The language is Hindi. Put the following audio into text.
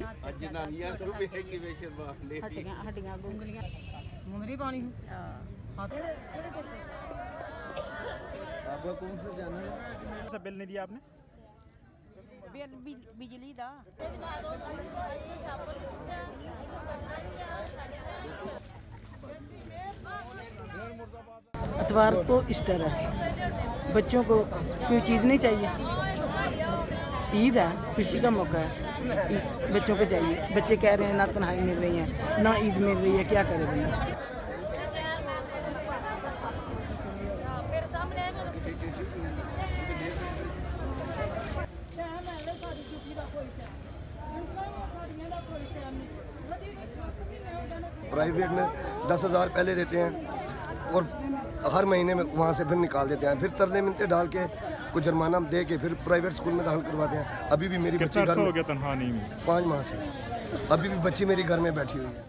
हड्डियां मुंगली पानी। आपका कौन सा जानवर है? बिल नहीं दिया आपने? बिजली दा इतवार को ईस्टर है, बच्चों को कोई चीज़ नहीं चाहिए। ईद है, खुशी का मौका है, बच्चों को चाहिए। बच्चे कह रहे हैं ना तन्हाई मिल रही है ना ईद मिल रही है, क्या करे बंदा। प्राइवेट में 10,000 पहले देते हैं और हर महीने में वहाँ से फिर निकाल देते हैं, फिर तरले मिलते डाल के कुछ जुर्माना दे के फिर प्राइवेट स्कूल में दाखिल करवाते हैं। अभी भी मेरी बच्ची घर में 5 माह से अभी भी बच्ची मेरी घर में बैठी हुई है।